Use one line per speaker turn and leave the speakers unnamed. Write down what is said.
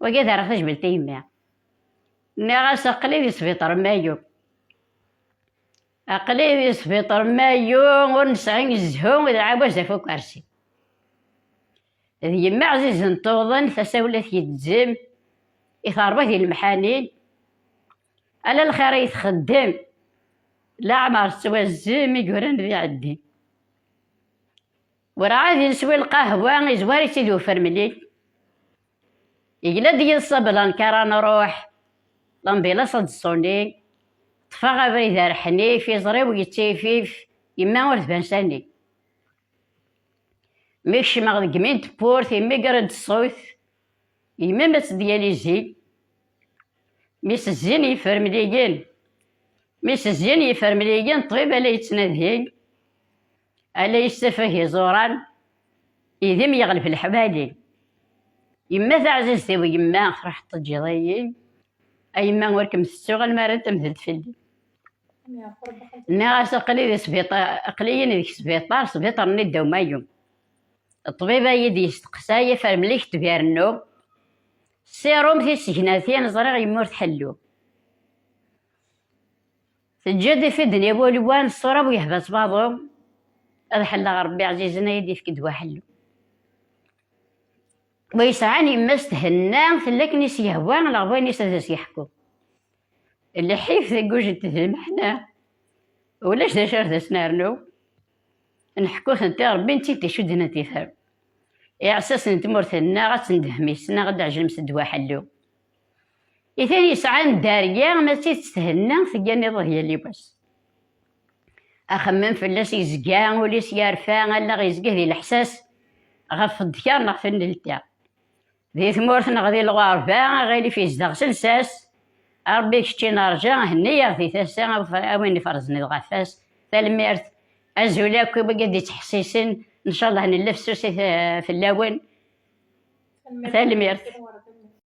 وكذا راه تجبل تيميا غاس أقلي في سبيطار مايو، أقلي في سبيطار مايو ونسعين الزهو وذا عاوز فوق كرسي يما عزيز نطوضن تساولت يتزم يثاربه المحانين على الخير يتخدم لا عمر سوى الزم يقولن ذي عدي وراه عاد يسوي القهوة يزوار يسيدو فرملي يقلد يصبلان كرا نروح لنبيلا صد الصوني طفا بريد رحني في زريب ويتيفيف يما ورث بنساني ميكش مغد قمين تبورت يما قرد الصوت يما مس ديالي زين ميس الزين يفرمليين ميس الزين يفرمليين طيب لا يتنادهين ألا يستفه زوران يذم يغلب الحبالي يما تعززتي ويما راح تجيضي أي ما وركم السوق المرة تمثلت في اللي ناس قليل سبيطار قليل ذيك سبيطار نداو مايوم الطبيبة يدي يستقسايا فرمليك تبير النوم سيروم في السجناتين زريغ يمور تحلو تجد في الدنيا بولوان الصورة ويحبس بعضهم هذا حلا ربي عزيزنا يدي في كدوا حلو ويسعاني ما استهنا ثلك نيس يهوان لغوان نيس يحكو اللي حيف ذي تتلمحنا ولاش دا شرط سنارنو نحكو انت ربي انتي تشدنا تفهم يا اساس نتمرثنا غتندهمي سنا غدا عجل دوا حلو إثاني يسعان داريا ما تستهنا ثقاني ضهي اللي بس أخمم فلاس يزقا وليس يرفع ألا غيزقه ذي الإحساس غف الدكار نغفل نلتا ذي ثمورث نغذي الغربة غيلي في زدغ سنساس ربي كشتي نرجع هنيا في ثاسا وين فرزني الغفاس تلميرت أزولاك بقى تحسيسن إن شاء الله نلف سوسي في اللون تلميرت.